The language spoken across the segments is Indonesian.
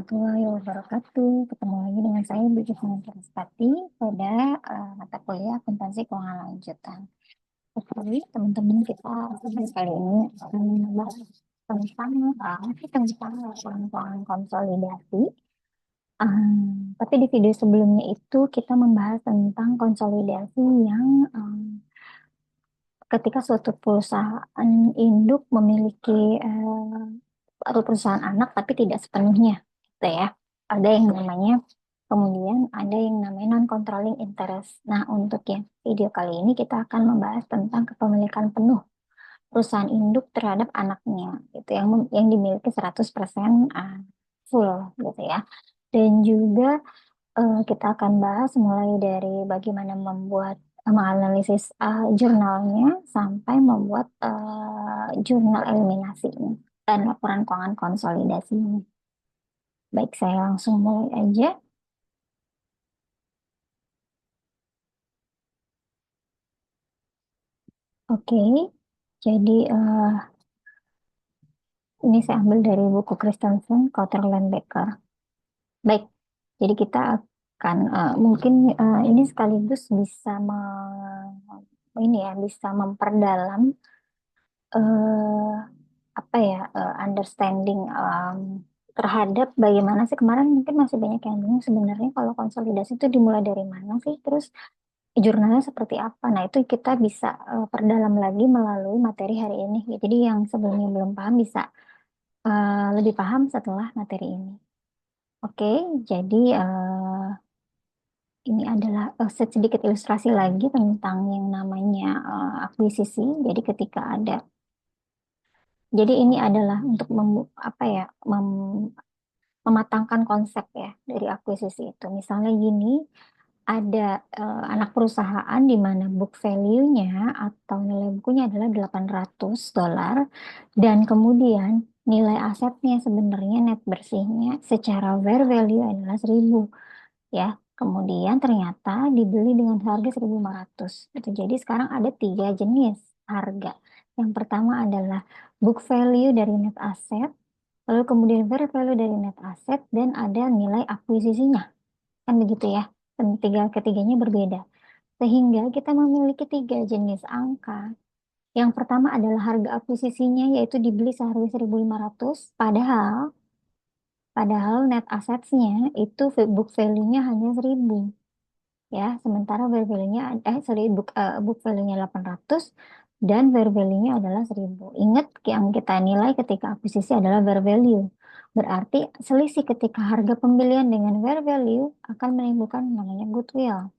warahmatullahi wabarakatuh. Ketemu lagi dengan saya, Bu Jusman Kiraspati, pada mata kuliah akuntansi keuangan lanjutan. Oke, teman-teman, kita kali ini akan membahas tentang laporan keuangan konsolidasi. Tapi di video sebelumnya itu kita membahas tentang konsolidasi yang ketika suatu perusahaan induk memiliki atau perusahaan anak tapi tidak sepenuhnya, gitu ya. Ada yang namanya kemudian ada yang namanya non-controlling interest. Nah, untuk yang video kali ini kita akan membahas tentang kepemilikan penuh perusahaan induk terhadap anaknya, gitu yang dimiliki 100% full, gitu ya. Dan juga kita akan bahas mulai dari bagaimana membuat menganalisis jurnalnya sampai membuat jurnal eliminasinya dan laporan keuangan konsolidasinya. Baik, saya langsung mulai aja. Oke, jadi ini saya ambil dari buku Christensen, Cotter Becker. Baik, jadi kita akan mungkin ini sekaligus bisa ini ya bisa memperdalam eh, apa ya understanding terhadap bagaimana sih kemarin mungkin masih banyak yang bingung sebenarnya kalau konsolidasi itu dimulai dari mana sih, terus jurnalnya seperti apa. Nah, itu kita bisa perdalam lagi melalui materi hari ini. Jadi yang sebelumnya belum paham bisa lebih paham setelah materi ini. Oke, jadi ini adalah sedikit ilustrasi lagi tentang yang namanya akuisisi. Jadi ketika ada, jadi ini adalah untuk apa ya, mematangkan konsep ya dari akuisisi itu. Misalnya gini, ada anak perusahaan di mana book value-nya atau nilai bukunya adalah $800 dan kemudian nilai asetnya sebenarnya net bersihnya secara fair value adalah 1.000 ya. Kemudian ternyata dibeli dengan harga 1.500. Gitu. Jadi sekarang ada tiga jenis harga. Yang pertama adalah book value dari net asset, lalu kemudian fair value dari net asset, dan ada nilai akuisisinya. Kan begitu ya. Dan ketiganya berbeda. Sehingga kita memiliki tiga jenis angka. Yang pertama adalah harga akuisisinya, yaitu dibeli seharga 1.500. Padahal net assets-nya itu book value-nya hanya 1.000. Ya, sementara fair value-nya book value-nya 800 dan fair value-nya adalah 1.000. Ingat yang kita nilai ketika akuisisi adalah fair value. Berarti selisih ketika harga pembelian dengan fair value akan menimbulkan namanya goodwill.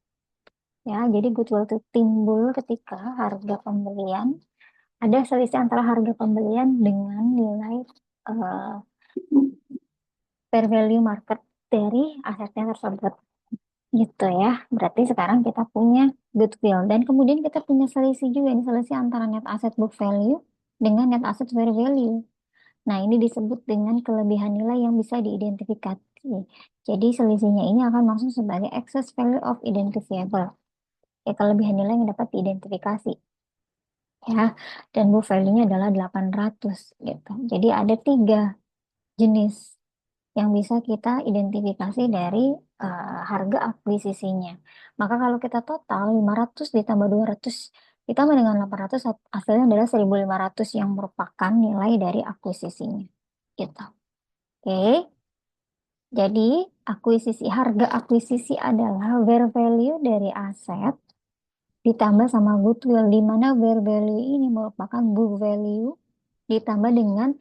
Ya, jadi goodwill itu timbul ketika harga pembelian ada selisih antara harga pembelian dengan nilai eh, fair value market dari asetnya tersebut. Gitu ya. Berarti sekarang kita punya goodwill. Dan kemudian kita punya selisih juga. Ini selisih antara net asset book value dengan net asset fair value. Nah, ini disebut dengan kelebihan nilai yang bisa diidentifikasi. Jadi selisihnya ini akan masuk sebagai excess value of identifiable. Ya, kelebihan nilai yang dapat diidentifikasi. Ya, dan book value-nya adalah 800 gitu. Jadi ada tiga jenis yang bisa kita identifikasi dari harga akuisisinya. Maka kalau kita total 500 ditambah 200 ditambah dengan 800 hasilnya adalah 1.500 yang merupakan nilai dari akuisisinya. Gitu. Oke. Jadi harga akuisisi adalah fair value dari aset ditambah sama goodwill, di mana fair value ini merupakan book value ditambah dengan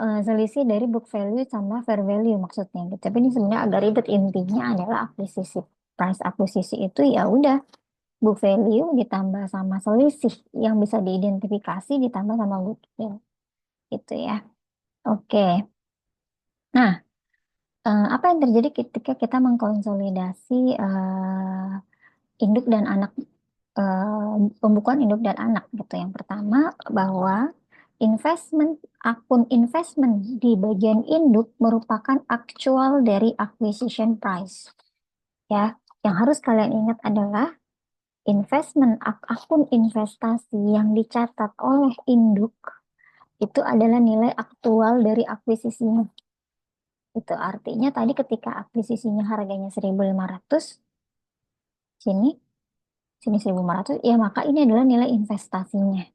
selisih dari book value sama fair value maksudnya gitu. Tapi ini sebenarnya agak ribet, intinya adalah akuisisi. Price akuisisi itu ya udah book value ditambah sama selisih yang bisa diidentifikasi ditambah sama goodwill gitu ya. Oke. Nah, apa yang terjadi ketika kita mengkonsolidasi induk dan anak, pembukuan induk dan anak gitu. Yang pertama bahwa akun investment di bagian induk merupakan aktual dari acquisition price. Ya, yang harus kalian ingat adalah akun investasi yang dicatat oleh induk itu adalah nilai aktual dari akuisisinya. Itu artinya tadi ketika akuisisinya harganya 1.500, sini, sini 1.500, ya maka ini adalah nilai investasinya.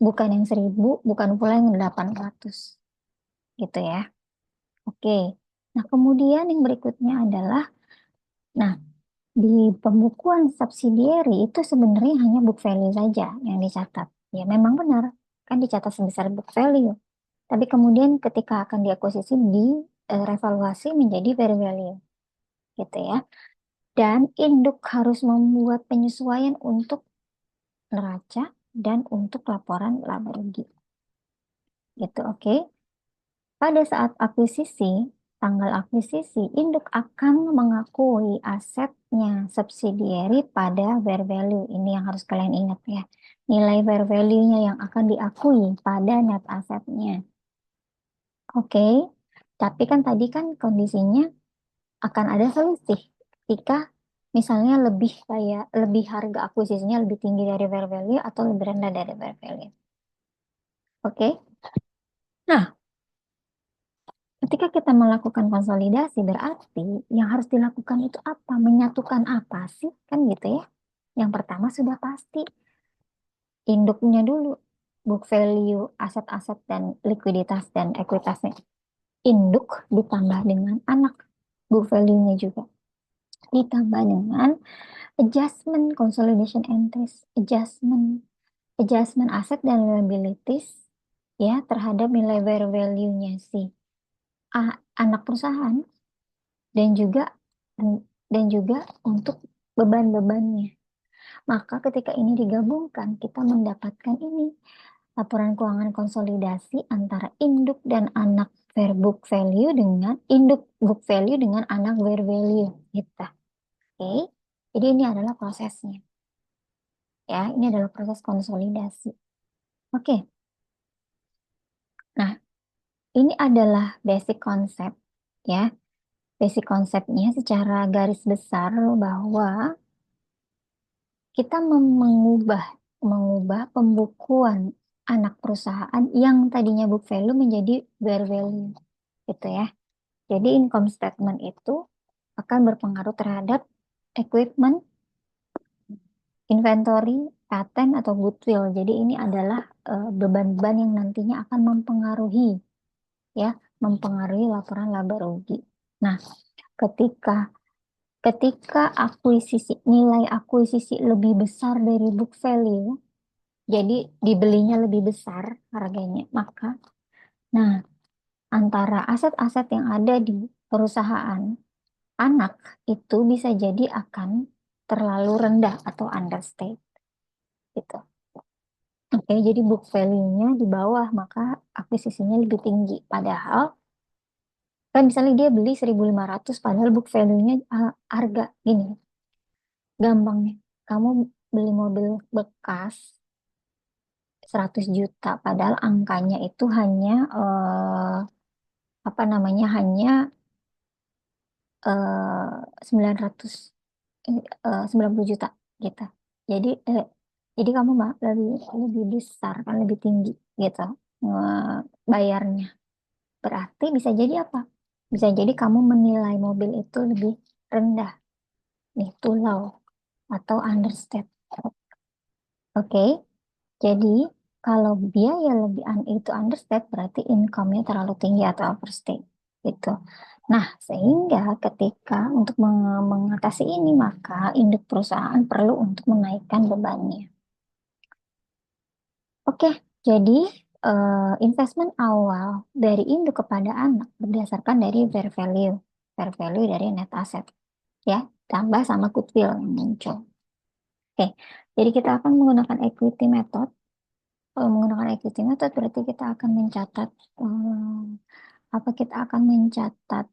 Bukan yang 1.000, bukan pula yang 800. Gitu ya. Oke. Nah, kemudian yang berikutnya adalah, nah, di pembukuan subsidiary itu sebenarnya hanya book value saja yang dicatat. Ya, memang benar. Kan dicatat sebesar book value. Tapi kemudian ketika akan diakuisisi di revaluasi menjadi fair value. Gitu ya. Dan induk harus membuat penyesuaian untuk neraca dan untuk laporan laba rugi. Gitu, oke. Pada saat akuisisi, tanggal akuisisi, induk akan mengakui asetnya subsidiary pada fair value. Ini yang harus kalian ingat ya. Nilai fair value-nya yang akan diakui pada net asetnya. Oke, tapi kan tadi kan kondisinya akan ada selisih. Jika misalnya lebih harga akuisisinya lebih tinggi dari fair value atau lebih rendah dari fair value. Oke. Nah, ketika kita melakukan konsolidasi, berarti yang harus dilakukan itu apa? Menyatukan apa sih? Kan gitu ya. Yang pertama sudah pasti induknya dulu. Book value, aset-aset dan likuiditas dan ekuitasnya. Induk ditambah dengan anak book value-nya juga. Ditambah dengan adjustment consolidation entries, adjustment aset dan liabilities ya terhadap nilai fair value-nya si anak perusahaan dan juga dan juga untuk beban-bebannya. Maka ketika ini digabungkan, kita mendapatkan ini laporan keuangan konsolidasi antara induk dan anak fair book value dengan induk book value dengan anak fair value kita. Oke. Jadi ini adalah prosesnya. Ya, ini adalah proses konsolidasi. Oke. Nah, ini adalah basic konsep ya. Basic konsepnya secara garis besar bahwa kita mengubah pembukuan anak perusahaan yang tadinya book value menjadi fair value gitu ya. Jadi income statement itu akan berpengaruh terhadap equipment, inventory, patent atau goodwill. Jadi ini adalah beban-beban yang nantinya akan ya, mempengaruhi laporan laba rugi. Nah, ketika ketika nilai akuisisi lebih besar dari book value, jadi dibelinya lebih besar harganya, maka nah antara aset-aset yang ada di perusahaan anak itu bisa jadi akan terlalu rendah atau understate gitu. Oke, jadi book value-nya di bawah, maka akuisisinya lebih tinggi. Padahal kan misalnya dia beli 1.500 padahal book value-nya harga gini. Gampang nih. Kamu beli mobil bekas 100 juta padahal angkanya itu hanya apa namanya hanya 900 90 juta gitu. Jadi kamu lebih lebih besar kan lebih tinggi gitu bayarnya. Berarti bisa jadi apa? Bisa jadi kamu menilai mobil itu lebih rendah nih, too low atau understated. Oke. Jadi kalau biaya lebih itu understated berarti income-nya terlalu tinggi atau overstate gitu. Nah, sehingga ketika untuk mengatasi ini maka induk perusahaan perlu untuk menaikkan bebannya. Oke, jadi investment awal dari induk kepada anak berdasarkan dari fair value dari net asset ya, tambah sama goodwill yang muncul. Oke, jadi kita akan menggunakan equity method. Kalau menggunakan equity method berarti kita akan mencatat kita akan mencatat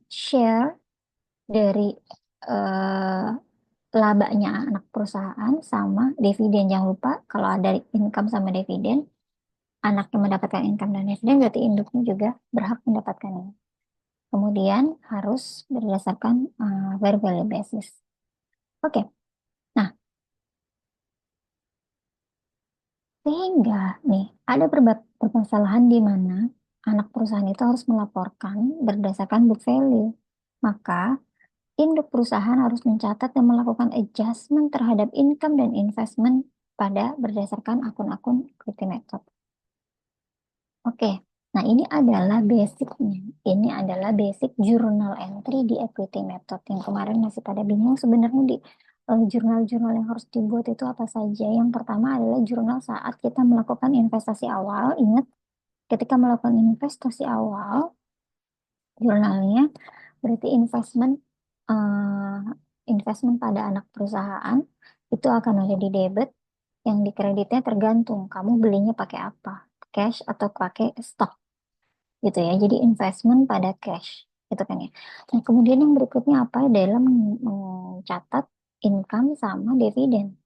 share dari eh, labanya anak perusahaan sama dividen. Jangan lupa kalau ada income sama dividen, anaknya mendapatkan income dan dividen berarti induknya juga berhak mendapatkan ini. Kemudian harus berdasarkan fair value basis. Oke, nah sehingga nih ada permasalahan di mana anak perusahaan itu harus melaporkan berdasarkan book value. Maka induk perusahaan harus mencatat dan melakukan adjustment terhadap income dan investment pada berdasarkan akun-akun equity method. Oke, nah ini adalah basicnya. Ini adalah basic journal entry di equity method. Yang kemarin masih pada bingung sebenarnya di jurnal-jurnal yang harus dibuat itu apa saja. Yang pertama adalah jurnal saat kita melakukan investasi awal. Ingat, ketika melakukan investasi awal, jurnalnya berarti investment pada anak perusahaan itu akan ada di debit, yang di kreditnya tergantung kamu belinya pakai apa, cash atau pakai stok gitu ya. Jadi investment pada cash gitu kan ya. Nah, kemudian yang berikutnya apa dalam mencatat income sama dividen.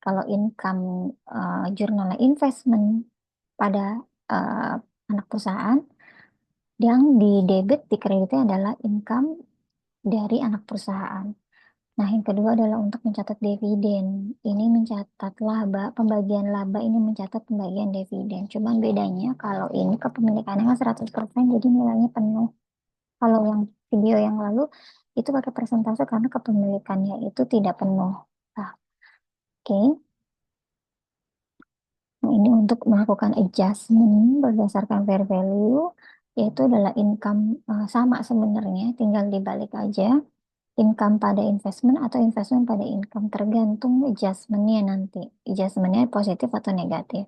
Kalau income jurnalnya investment pada eh, anak perusahaan, yang di debit di kreditnya adalah income dari anak perusahaan. Nah, yang kedua adalah untuk mencatat dividen. Ini mencatat laba, pembagian laba ini mencatat pembagian dividen. Cuman bedanya kalau ini kepemilikannya kan 100%, jadi nilainya penuh. Kalau yang video yang lalu itu pakai persentase karena kepemilikannya itu tidak penuh. Nah, oke. Nah, ini untuk melakukan adjustment berdasarkan fair value, yaitu adalah income sama sebenarnya, tinggal dibalik aja. Income pada investment atau investment pada income, tergantung adjustmentnya nanti. Adjustmentnya positif atau negatif.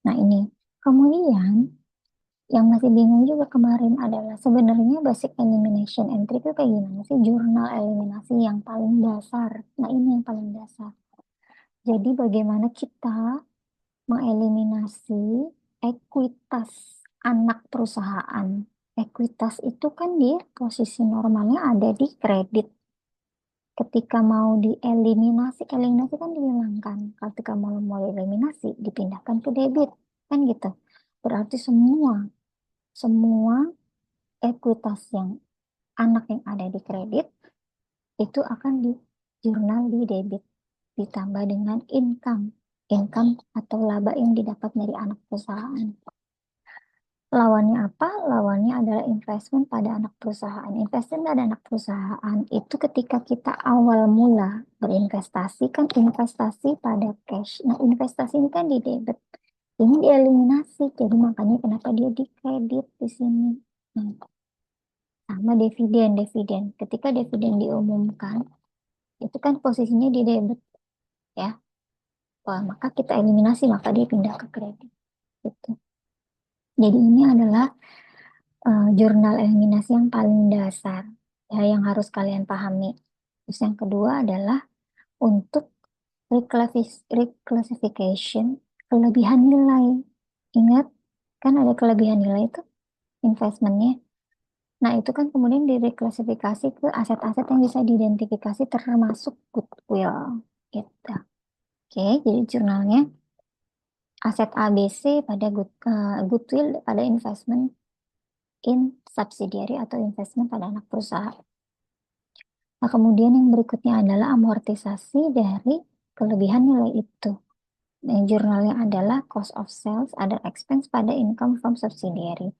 Nah ini. Kemudian yang masih bingung juga kemarin adalah sebenarnya basic elimination entry itu kayak gimana sih, jurnal eliminasi yang paling dasar. Nah ini yang paling dasar. Jadi bagaimana kita mengeliminasi ekuitas anak perusahaan. Ekuitas itu kan dia posisi normalnya ada di kredit. Ketika mau dieliminasi, eliminasi kan dihilangkan. Ketika mau eliminasi, dipindahkan ke debit. Kan gitu. Berarti semua ekuitas yang anak yang ada di kredit, itu akan di jurnal di debit. Ditambah dengan income. Income atau laba yang didapat dari anak perusahaan. Lawannya apa? Lawannya adalah investment pada anak perusahaan. Investment pada anak perusahaan itu ketika kita awal mula berinvestasi kan investasi pada cash. Nah, investasi ini kan di debit. Ini dieliminasi. Jadi makanya kenapa dia di kredit di sini. Nah, sama dividen. Ketika dividen diumumkan, itu kan posisinya di debit ya. Wah, maka kita eliminasi, maka dia pindah ke kredit. Gitu. Jadi ini adalah jurnal eliminasi yang paling dasar ya, yang harus kalian pahami. Terus yang kedua adalah untuk reclassification kelebihan nilai. Ingat kan ada kelebihan nilai itu investmentnya. Nah itu kan kemudian direklasifikasi ke aset-aset yang bisa diidentifikasi termasuk goodwill gitu. Oke, jadi jurnalnya aset ABC pada goodwill pada investment in subsidiary atau investment pada anak perusahaan. Nah, kemudian yang berikutnya adalah amortisasi dari kelebihan nilai itu. Nah, jurnalnya adalah cost of sales, other expense pada income from subsidiary.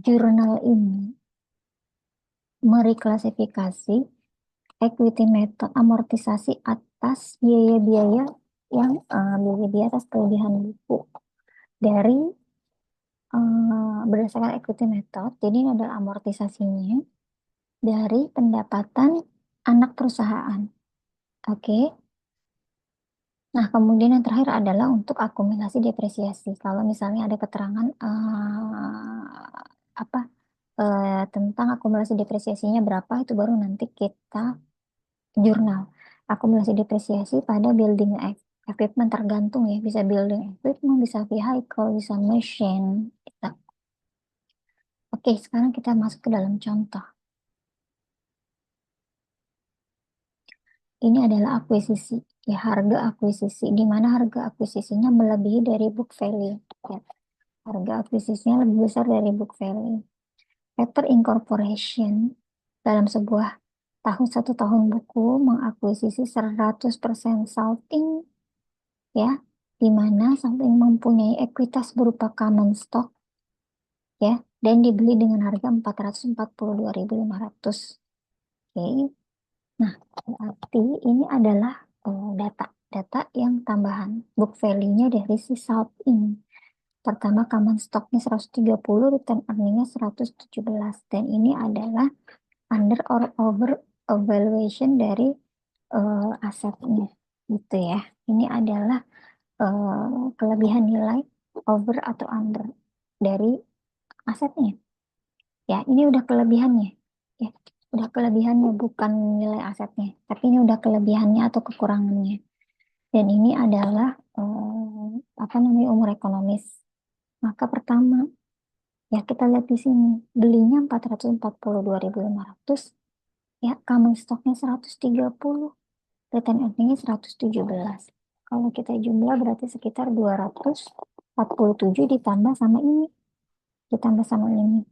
Jurnal ini mereklasifikasi equity method amortisasi atas biaya-biaya yang biaya-biaya atas kelebihan buku dari berdasarkan equity method. Jadi ini adalah amortisasinya dari pendapatan anak perusahaan. Oke. Nah, kemudian yang terakhir adalah untuk akumulasi depresiasi. Kalau misalnya ada keterangan apa tentang akumulasi depresiasinya berapa, itu baru nanti kita jurnal. Akumulasi depresiasi pada building equipment tergantung ya, bisa building equipment, bisa vehicle, bisa machine. Gitu. Oke, sekarang kita masuk ke dalam contoh. Ini adalah akuisisi, ya harga akuisisi, di mana harga akuisisinya melebihi dari book value. Ya. Harga akuisisinya lebih besar dari book value. Paper incorporation dalam sebuah satu tahun buku mengakuisisi 100% salting ya di mana samping mempunyai ekuitas berupa common stock ya, dan dibeli dengan harga 442.500. Oke. Nah, berarti ini adalah data yang tambahan. Book value-nya dari si South ini. Pertama, common stock-nya 130, return earning-nya 117. Dan ini adalah under or over evaluation dari asetnya. Gitu ya. Ini adalah kelebihan nilai over atau under dari asetnya. Ya, ini udah kelebihannya. Ya, udah kelebihannya bukan nilai asetnya, tapi ini udah kelebihannya atau kekurangannya. Dan ini adalah apa namanya umur ekonomis. Maka pertama, ya kita lihat di sini, belinya 442.500, ya common stocknya 130, return earningnya 117. Kalau kita jumlah berarti sekitar 247 ditambah sama ini, ditambah sama ini.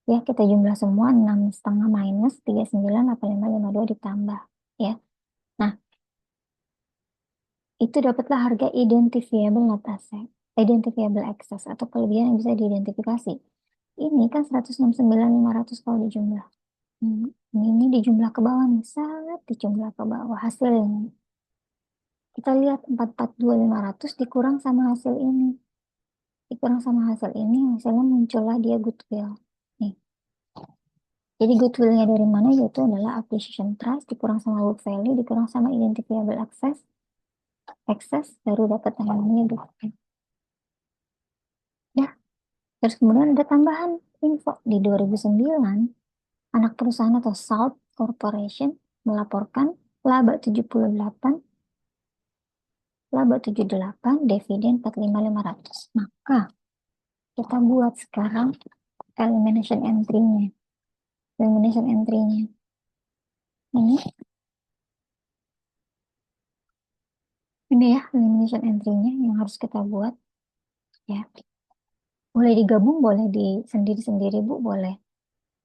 Ya, kita jumlah semua 6,5 minus 39,8552 ditambah. Ya, nah itu dapatlah harga identifiable net asset, identifiable excess atau kelebihan yang bisa diidentifikasi. Ini kan 169.500 kalau dijumlah. Ini dijumlah ke bawah nih, sangat dijumlah ke bawah hasilnya. Kita lihat 442.500 dikurang sama hasil ini. Dikurang sama hasil ini, hasilnya muncullah dia goodwill. Nih, jadi goodwill-nya dari mana? Yaitu adalah acquisition price dikurang sama book value dikurang sama identifiable excess baru dapat yang namanya goodwill. Ya, terus kemudian ada tambahan info di 2009 anak perusahaan atau Salt Corporation melaporkan laba 78, dividen 45.500. Maka kita buat sekarang elimination entry-nya. Elimination entry-nya. Ini ya elimination entry-nya yang harus kita buat ya. Boleh digabung, boleh di sendiri-sendiri, Bu, boleh.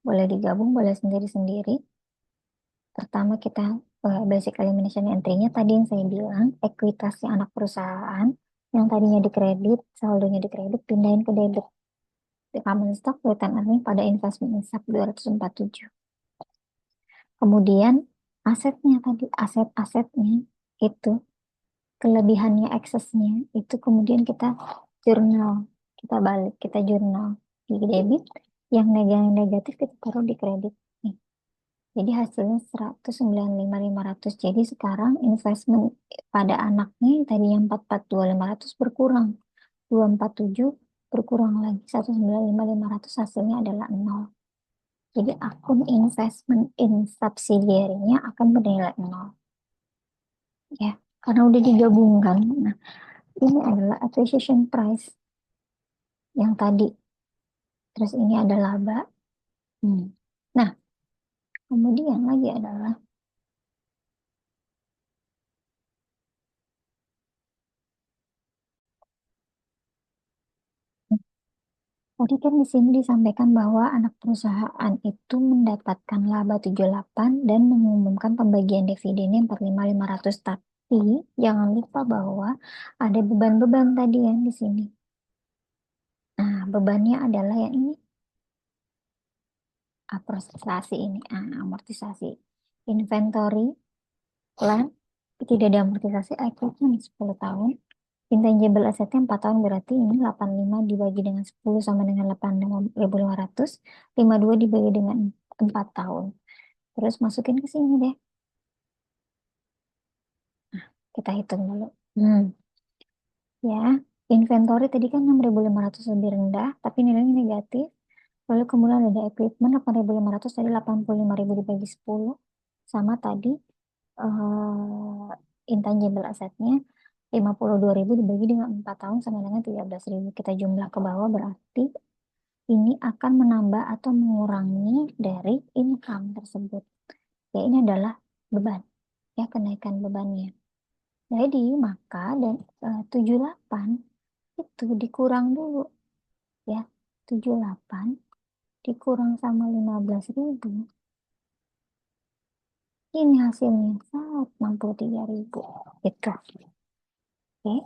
Boleh digabung, boleh sendiri-sendiri. Pertama kita basic elimination entry-nya tadi yang saya bilang, ekuitasnya anak perusahaan yang tadinya dikredit, saldonya dikredit, pindahin ke debit. Di common stock, return earning pada investment in sub 247. Kemudian asetnya tadi, aset-asetnya itu, kelebihannya, eksesnya, itu kemudian kita jurnal, kita balik, kita jurnal di debit, yang negatif kita taruh di kredit. Nih. Jadi hasilnya 195.500. Jadi sekarang investment pada anaknya yang tadinya 442.500 berkurang. 247 berkurang lagi 195.500 hasilnya adalah 0. Jadi akun investment in subsidiary-nya akan bernilai 0. Ya, karena udah digabungkan. Nah, ini adalah acquisition price yang tadi. Terus ini ada laba. Hmm. Nah, kemudian lagi adalah tadi kan di sini disampaikan bahwa anak perusahaan itu mendapatkan laba 78 dan mengumumkan pembagian dividennya 45.500. Tapi jangan lupa bahwa ada beban-beban tadi yang di sini. Nah, bebannya adalah yang ini, amortisasi ini. Amortisasi. Inventory, plan, tidak ada amortisasi, equipment 10 tahun. Intangible assetnya 4 tahun berarti ini 85 dibagi dengan 10 sama dengan 8.500. 52 dibagi dengan 4 tahun. Terus masukin ke sini deh. Kita hitung dulu. Ya, inventory tadi kan 6.500 lebih rendah, tapi nilainya negatif. Lalu kemudian ada equipment 8.500 tadi 85.000 dibagi 10. Sama tadi intangible assetnya 52.000 dibagi dengan 4 tahun sama dengan 13.000. Kita jumlah ke bawah berarti ini akan menambah atau mengurangi dari income tersebut. Ya, ini adalah beban. Ya, kenaikan bebannya. Jadi, maka dan 78 itu dikurang dulu. Ya, 78 dikurang sama 15.000. Ini hasilnya 63.000. Gitu. Oke.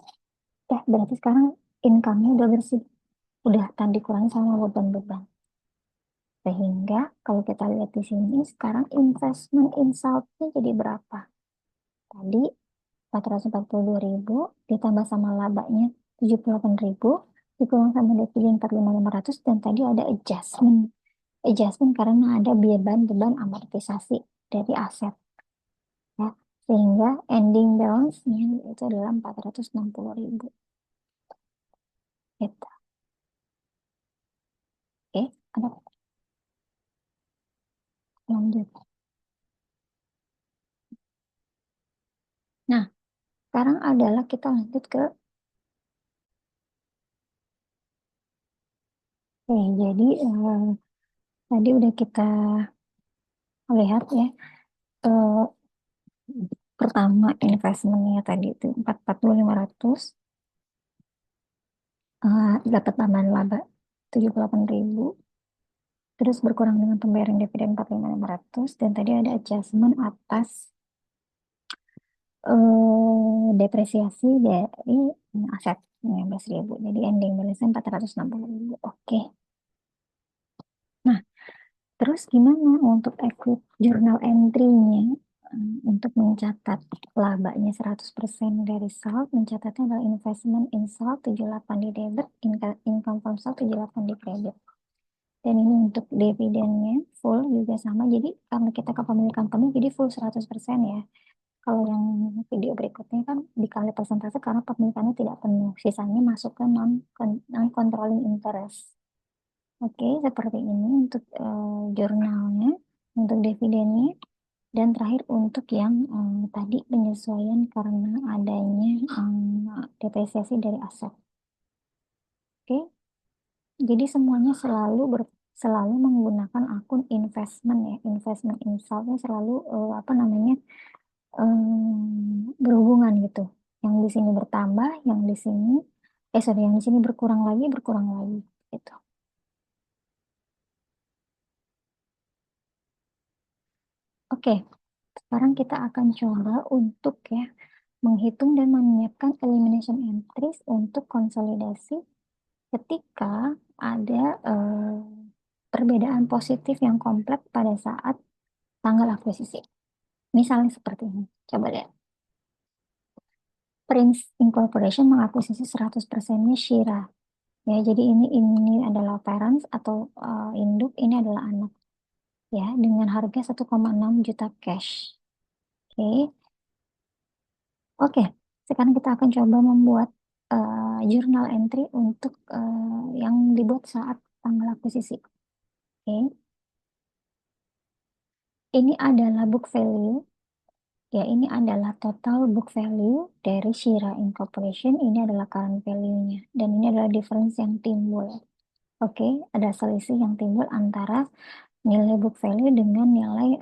Berarti sekarang income-nya udah bersih. Udah tadi kurangi sama beban-beban. Sehingga kalau kita lihat di sini, sekarang investment in South-nya jadi berapa? Tadi 442.000 ditambah sama labanya 78.000 dikurang sama dividen 45.500 dan tadi ada adjustment. Adjustment karena ada beban-beban amortisasi dari aset ya. Sehingga ending balance-nya itu adalah 460.000. Gitu. Oke, ada lanjut. Nah, sekarang adalah kita lanjut ke jadi tadi udah kita lihat ya eh, pertama investmentnya tadi itu 440.500 dapat tambahan laba 78.000 terus berkurang dengan pembayaran dividen 45.500 dan tadi ada adjustment atas depresiasi dari aset 15.000 jadi ending balance 460.000. Oke. Nah, terus gimana untuk equity journal entry-nya? Untuk mencatat labanya 100% dari salt, mencatatnya adalah investment in salt 78 di debit, income from salt 78 di kredit. Dan ini untuk dividennya full juga sama. Jadi karena kita kepemilikan penuh, jadi full 100% ya. Kalau yang video berikutnya kan dikali persentase karena pemilikannya tidak penuh. Sisanya masuk ke non-controlling interest. Oke, seperti ini untuk jurnalnya, untuk dividennya. Dan terakhir untuk yang tadi penyesuaian karena adanya depresiasi dari aset. Oke, jadi semuanya selalu menggunakan akun investment ya, investment insight-nya selalu apa namanya berhubungan gitu. Yang di sini bertambah, yang di sini sorry, yang di sini berkurang lagi gitu. Oke, sekarang kita akan coba untuk ya menghitung dan menyiapkan elimination entries untuk konsolidasi ketika ada perbedaan positif yang kompleks pada saat tanggal akuisisi. Misalnya seperti ini. Coba lihat. Prince Incorporation mengakuisisi 100%-nya Shira. Ya, jadi ini adalah parents atau induk, ini adalah anak. Ya, dengan harga 1,6 juta cash. Oke. Oke. Sekarang kita akan coba membuat journal entry untuk yang dibuat saat tanggal akuisisi. Oke. Ini adalah book value. Ya, ini adalah total book value dari Shira Incorporation. Ini adalah current value-nya. Dan ini adalah difference yang timbul. Oke, ada selisih yang timbul antara nilai book value dengan nilai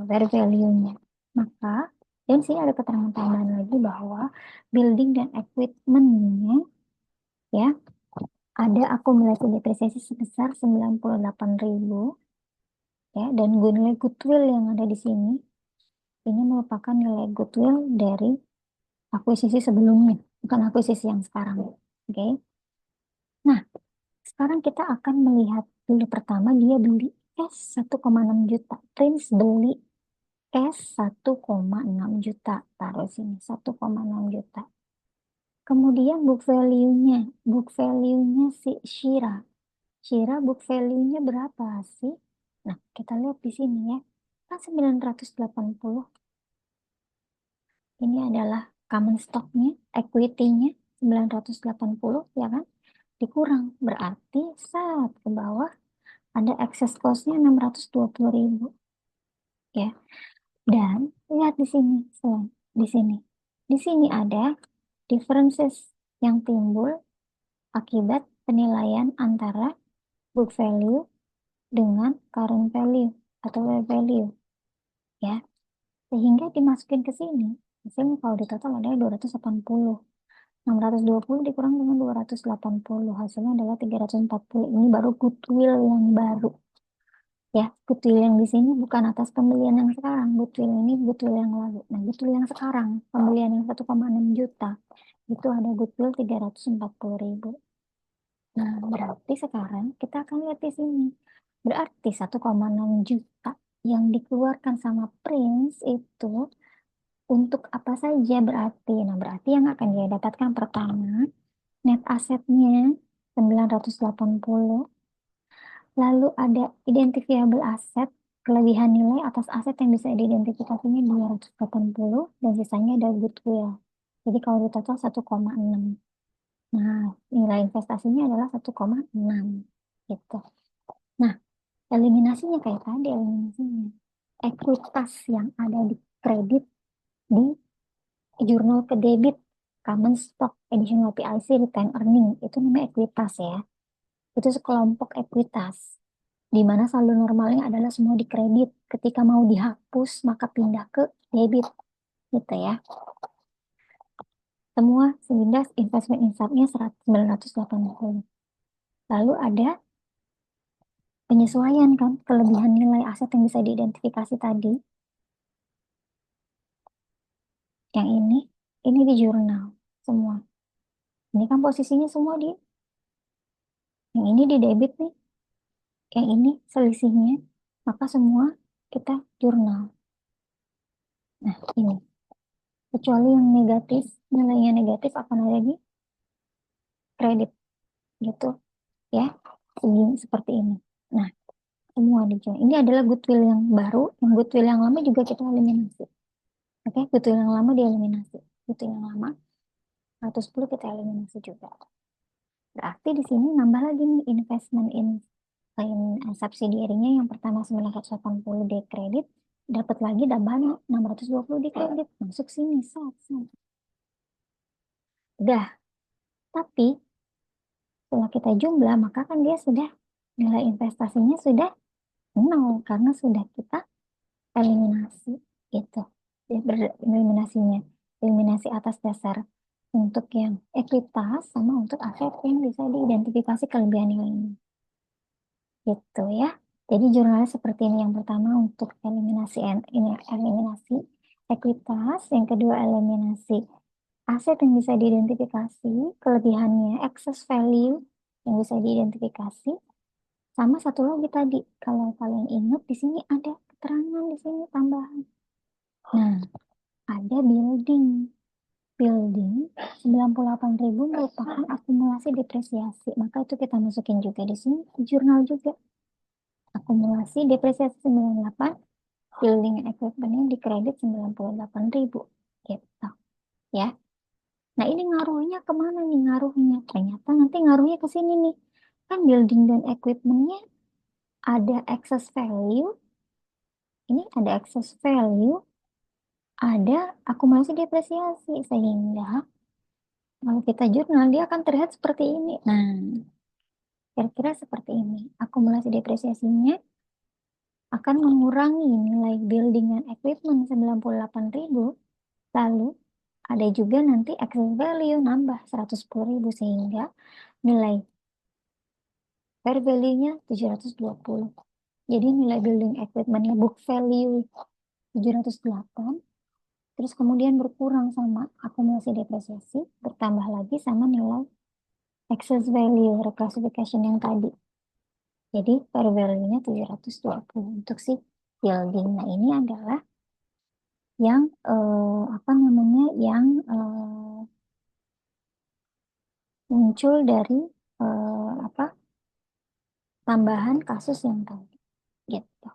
fair value-nya. Maka, dan sini ada keterangan tambahan lagi bahwa building dan equipment-nya ya ada akumulasi depresiasi sebesar 98.000 ya dan nilai goodwill yang ada di sini ini merupakan nilai goodwill dari akuisisi sebelumnya, bukan akuisisi yang sekarang. Oke. Nah, sekarang kita akan melihat dulu pertama dia beli cash 1,6 juta. Prince beli cash 1,6 juta. Taruh sini 1,6 juta. Kemudian book value-nya si Shira. Shira book value-nya berapa sih? Nah, kita lihat di sini ya. Kan 980. Ini adalah common stock-nya, equity-nya 980 ya kan? Dikurang. Berarti saat ke bawah ada excess cost-nya 620.000 ya. Dan lihat di sini, di sini. Di sini ada differences yang timbul akibat penilaian antara book value dengan current value atau fair value ya. Sehingga dimasukin ke sini. Hasilnya kalau di total ada 280. 620 dikurang dengan 280. Hasilnya adalah 340. Ini baru goodwill yang baru. Ya, goodwill yang di sini bukan atas pembelian yang sekarang. Goodwill ini goodwill yang lalu. Nah, goodwill yang sekarang, pembelian yang 1,6 juta, itu ada goodwill 340.000. Nah, berarti sekarang kita akan lihat di sini. Berarti 1,6 juta yang dikeluarkan sama Prince itu untuk apa saja berarti? Nah, berarti yang akan dia dapatkan pertama, net asetnya 980. Lalu ada identifiable aset, kelebihan nilai atas aset yang bisa diidentifikasinya 280, dan sisanya ada goodwill. Jadi kalau di total 1,6. Nah, nilai investasinya adalah 1,6 gitu. Nah, eliminasinya kayak tadi eliminasinya. Ekuitas yang ada di kredit di jurnal ke debit, common stock, additional PIC, return earning, itu namanya ekuitas ya. Itu sekelompok ekuitas, di mana saldo normalnya adalah semua di kredit. Ketika mau dihapus, maka pindah ke debit, gitu ya. Semua sehingga investment income-nya 980. Lalu ada penyesuaian kan, kelebihan nilai aset yang bisa diidentifikasi tadi. Yang ini di jurnal semua. Ini kan posisinya semua yang ini di debit nih, yang ini selisihnya, maka semua kita jurnal. Nah, ini. Kecuali yang negatif, nilainya negatif akan ada di kredit gitu ya. Seperti ini. Nah, semua dijual. Ini adalah goodwill yang baru, yang goodwill yang lama juga kita eliminasi. Oke, goodwill yang lama dieliminasi. Goodwill yang lama 110 kita eliminasi juga. Berarti di sini nambah lagi nih investment in subsidiary-nya, yang pertama 980 di kredit, dapat lagi tambahan 620 di kredit. Masuk sini, set, set. Udah, tapi setelah kita jumlah, maka kan dia sudah, nilai investasinya sudah nol karena sudah kita eliminasi gitu. Dia eliminasinya, eliminasi atas dasar untuk yang ekuitas sama untuk aset yang bisa diidentifikasi kelebihan nilainya gitu ya. Jadi jurnalnya seperti ini. Yang pertama untuk ini eliminasi ekuitas, yang kedua eliminasi aset yang bisa diidentifikasi kelebihannya, excess value yang bisa diidentifikasi. Sama satu lagi tadi, kalau kalian ingat di sini ada keterangan di sini tambahan. Nah, ada building. Building 98.000 merupakan akumulasi depresiasi. Maka itu kita masukin juga di sini, jurnal juga. Akumulasi depresiasi 98, building and equipment-nya di kredit 98.000. Gitu. Ya. Nah, ini ngaruhnya kemana nih ngaruhnya? Ternyata nanti ngaruhnya ke sini nih. Kan building dan equipment-nya ada excess value. Ini ada excess value, ada akumulasi depresiasi. Sehingga kalau kita jurnal, dia akan terlihat seperti ini. Nah, kira-kira seperti ini. Akumulasi depresiasinya akan mengurangi nilai building and equipment 98.000. Lalu ada juga nanti excess value nambah 110.000, sehingga nilai fair value-nya 720. Jadi nilai building equipment-nya book value 708, terus kemudian berkurang sama akumulasi depresiasi, bertambah lagi sama nilai excess value reclassification yang tadi. Jadi fair value-nya 720 untuk si building. Nah, ini adalah yang apa namanya, yang muncul dari apa, tambahan kasus yang tadi gitu.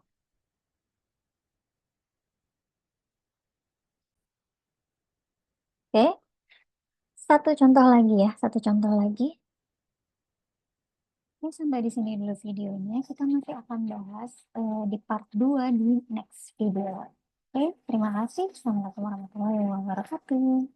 Oke, satu contoh lagi ya, satu contoh lagi. Ini sampai di sini dulu videonya. Kita masih akan bahas di part 2 di next video. Oke, terima kasih. Assalamualaikum warahmatullahi wabarakatuh.